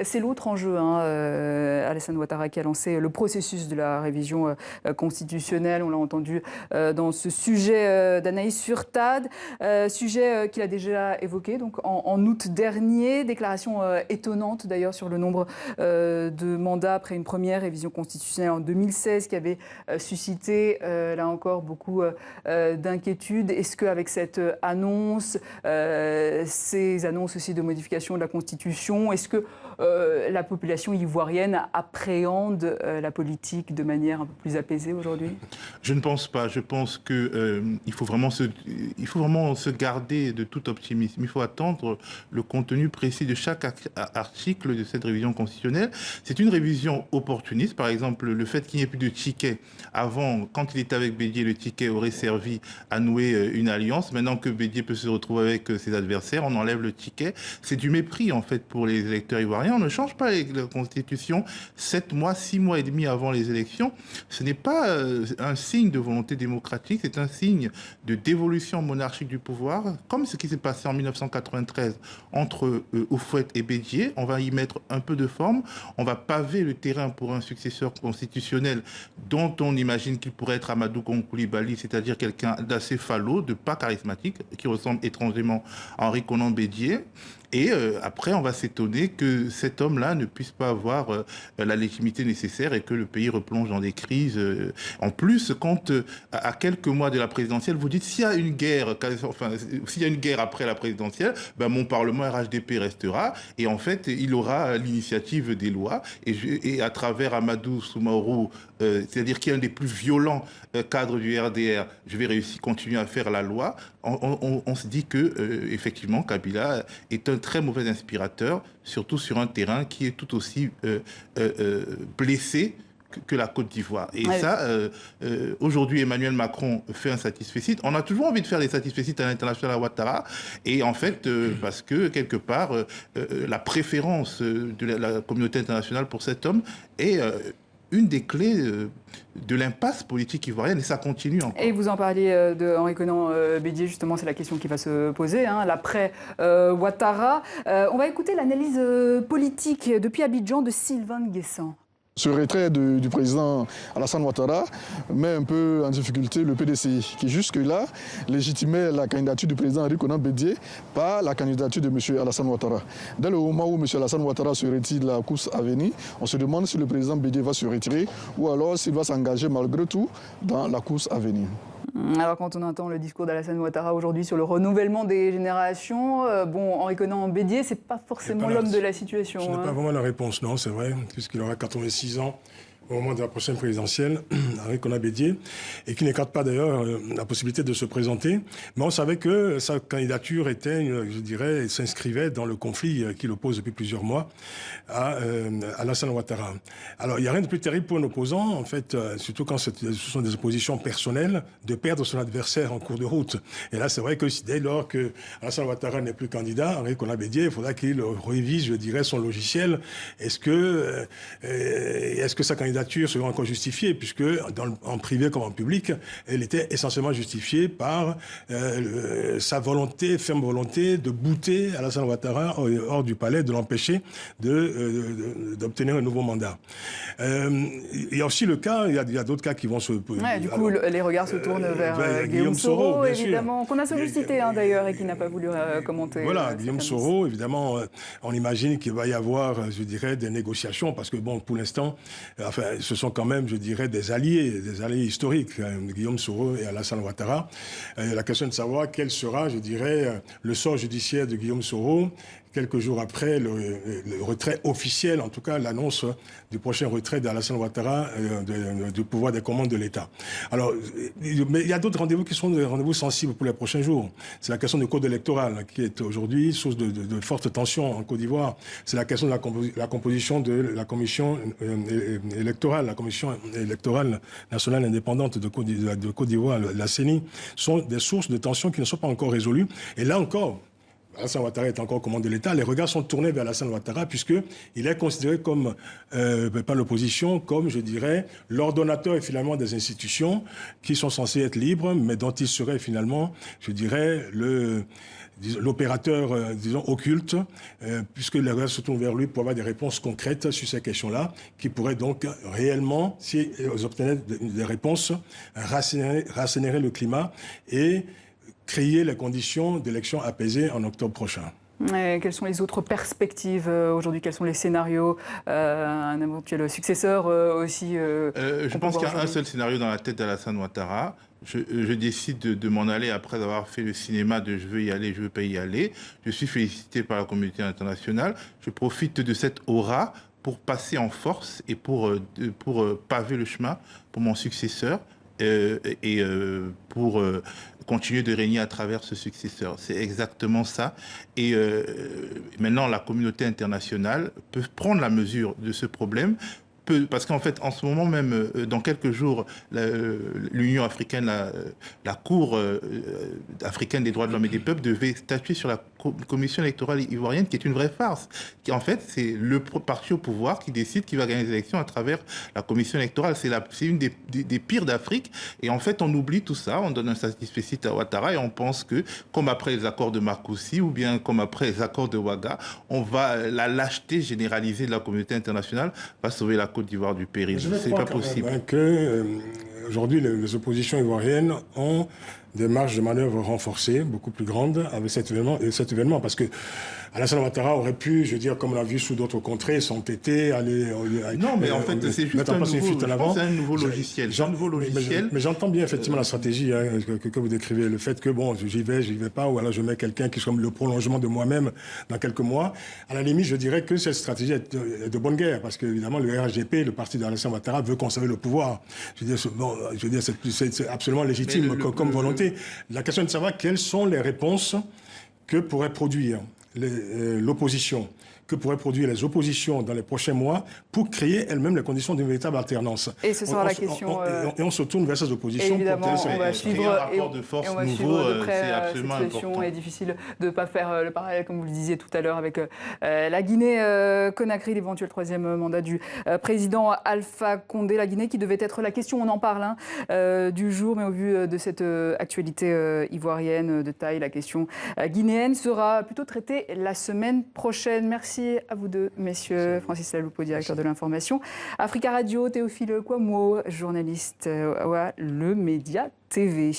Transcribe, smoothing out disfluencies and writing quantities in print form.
c'est l'autre enjeu. Alassane Ouattara qui a lancé le processus de la révision constitutionnelle. On l'a entendu dans ce sujet d'Anaïs Furtad, sujet qu'il a déjà évoqué donc en août dernier. Déclaration étonnante d'ailleurs sur le nombre de mandats après une première révision constitutionnelle en 2016 qui avait suscité là encore beaucoup d'inquiétudes. Est-ce qu'avec cette annonce, ces annonces aussi de modification de la Constitution, est-ce que la population ivoirienne appréhende la politique de manière un peu plus apaisée aujourd'hui? Je ne pense pas. Je pense qu'il faut vraiment se garder de tout optimisme. Il faut attendre le contenu précis de chaque article de cette révision constitutionnelle. C'est une révision opportuniste. Par exemple, le fait qu'il n'y ait plus de ticket. Avant, quand il était avec Bédié, le ticket aurait servi à nouer une alliance. Maintenant que Bédié peut se retrouver avec ses adversaires, on enlève le ticket. C'est du mépris, en fait, pour les électeurs ivoiriens. On ne change pas la Constitution 7 mois, 6 mois et demi avant les élections. Ce n'est pas un signe de volonté démocratique, c'est un signe de dévolution monarchique du pouvoir, comme ce qui s'est passé en 1993 entre Houphouët et Bédié. On va y mettre un peu de forme, on va paver le terrain pour un successeur constitutionnel dont on imagine qu'il pourrait être Amadou Koulibaly, c'est-à-dire quelqu'un d'assez falot, de pas charismatique, qui ressemble étrangement à Henri Konan Bédié. Et après, on va s'étonner que cet homme-là ne puisse pas avoir la légitimité nécessaire et que le pays replonge dans des crises. En plus, quand à quelques mois de la présidentielle, vous dites s'il y a une guerre, s'il y a une guerre après la présidentielle, ben, mon Parlement RHDP restera et en fait, il aura l'initiative des lois et à travers Amadou Soumaoro, c'est-à-dire qui est un des plus violents cadres du RDR, je vais réussir continuer à faire la loi. On se dit que effectivement, Kabila est un très mauvais inspirateur, surtout sur un terrain qui est tout aussi blessé que la Côte d'Ivoire. Et ouais. Ça, aujourd'hui, Emmanuel Macron fait un satisfecit. On a toujours envie de faire des satisfecits à l'international à Ouattara. Et en fait, parce que, quelque part, la préférence de la communauté internationale pour cet homme est une des clés de l'impasse politique ivoirienne, et ça continue encore. Et vous en parliez de Henri Konan Bédié, justement, c'est la question qui va se poser, l'après Ouattara. On va écouter l'analyse politique depuis Abidjan de Sylvain Nguessan. Ce retrait du président Alassane Ouattara met un peu en difficulté le PDCI, qui jusque-là légitimait la candidature du président Henri Konan Bédié par la candidature de M. Alassane Ouattara. Dès le moment où M. Alassane Ouattara se retire de la course à venir, on se demande si le président Bédié va se retirer ou alors s'il va s'engager malgré tout dans la course à venir. Alors quand on entend le discours d'Alassane Ouattara aujourd'hui sur le renouvellement des générations, Henri Konan Bédié, c'est pas forcément l'homme de la situation. Ce n'est pas vraiment la réponse, non, c'est vrai, puisqu'il aura 86 ans au moment de la prochaine présidentielle, Henri Konan Bédié, et qui n'écarte pas d'ailleurs la possibilité de se présenter. Mais on savait que sa candidature était, je dirais, s'inscrivait dans le conflit qui l'oppose depuis plusieurs mois à Alassane Ouattara. Alors, il n'y a rien de plus terrible pour un opposant, en fait, surtout quand ce sont des oppositions personnelles, de perdre son adversaire en cours de route. Et là, c'est vrai que dès lors que Alassane Ouattara n'est plus candidat, Henri Konan Bédié, il faudra qu'il révise, je dirais, son logiciel. Est-ce que sa candidature sera encore justifiée, puisque en privé comme en public, elle était essentiellement justifiée par sa volonté, ferme volonté de bouter Alassane Ouattara hors du palais, de l'empêcher d'obtenir un nouveau mandat. Il y a aussi le cas, il y a d'autres cas qui vont se... Ouais, du coup, les regards se tournent vers Guillaume Soro, évidemment, qu'on a sollicité d'ailleurs et qui n'a pas voulu commenter. Voilà, Guillaume Soro, évidemment, on imagine qu'il va y avoir, je dirais, des négociations, parce que, bon, pour l'instant, ce sont quand même, je dirais, des alliés historiques, Guillaume Soro et Alassane Ouattara. La question est de savoir quel sera, je dirais, le sort judiciaire de Guillaume Soro quelques jours après le retrait officiel, en tout cas l'annonce du prochain retrait d'Alassane Ouattara du pouvoir des commandes de l'État. Alors, mais il y a d'autres rendez-vous qui sont des rendez-vous sensibles pour les prochains jours. C'est la question du code électoral, qui est aujourd'hui source de fortes tensions en Côte d'Ivoire. C'est la question de la composition de la commission électorale, la commission électorale nationale indépendante de Côte d'Ivoire, la CENI, sont des sources de tensions qui ne sont pas encore résolues. Et là encore, Alassane Ouattara est encore aux commandes de l'État, les regards sont tournés vers Alassane Ouattara puisqu'il est considéré comme, par l'opposition, comme, je dirais, l'ordonnateur finalement des institutions qui sont censées être libres, mais dont il serait finalement, je dirais, l'opérateur, disons, occulte, puisque les regards se tournent vers lui pour avoir des réponses concrètes sur ces questions-là, qui pourraient donc réellement, si ils obtenaient des réponses, rassénérer le climat et créer les conditions d'élections apaisées en octobre prochain. Et quelles sont les autres perspectives aujourd'hui? Quels sont les scénarios? Un éventuel successeur aussi je pense qu'il y a un seul scénario dans la tête d'Alassane Ouattara. Je décide de m'en aller après avoir fait le cinéma de je veux y aller, je veux pas y aller. Je suis félicité par la communauté internationale. Je profite de cette aura pour passer en force et pour paver le chemin pour mon successeur et pour continuer de régner à travers ce successeur. C'est exactement ça. Et maintenant, la communauté internationale peut prendre la mesure de ce problème. Parce qu'en fait, en ce moment même, dans quelques jours, l'Union africaine, la Cour africaine des droits de l'homme et des peuples devait statuer sur la commission électorale ivoirienne, qui est une vraie farce. Qui, en fait, c'est le parti au pouvoir qui décide qui va gagner les élections à travers la commission électorale. C'est une des pires d'Afrique. Et en fait, on oublie tout ça, on donne un statut spécifique à Ouattara et on pense que, comme après les accords de Marcoussis ou bien comme après les accords de Ouaga, la lâcheté généralisée de la communauté internationale va sauver la Côte d'Ivoire du péril. C'est pas possible. Aujourd'hui, les oppositions ivoiriennes ont des marges de manœuvre renforcées, beaucoup plus grandes, avec cet événement, parce que Alassane Ouattara aurait pu, je veux dire, comme on l'a vu sous d'autres contrées, s'entêter, aller... Non, mais en fait, c'est juste un nouveau logiciel. Mais j'entends bien, effectivement, la stratégie que vous décrivez, le fait que, bon, j'y vais pas, ou alors je mets quelqu'un qui est comme le prolongement de moi-même dans quelques mois. À la limite, je dirais que cette stratégie est de bonne guerre, parce qu'évidemment, le RHDP, le parti d'Alassane Ouattara, veut conserver le pouvoir. Je veux dire, c'est absolument légitime comme volonté. La question est de savoir quelles sont les réponses que pourrait produire l'opposition, que pourraient produire les oppositions dans les prochains mois pour créer elles-mêmes les conditions d'une véritable alternance. Et ce sera la question... Et on se tourne vers ces oppositions. Évidemment, on va suivre un rapport de force nouveau, c'est absolument important. Et difficile de ne pas faire le parallèle, comme vous le disiez tout à l'heure, avec la Guinée-Conakry, l'éventuel troisième mandat du président Alpha Condé. La Guinée qui devait être la question, on en parle, du jour, mais au vu de cette actualité ivoirienne de taille, la question guinéenne sera plutôt traitée la semaine prochaine. Merci à vous deux, messieurs. Francis Laloupo, directeur de l'information. Africa Radio, Théophile Kouamouo, journaliste à Le Média TV.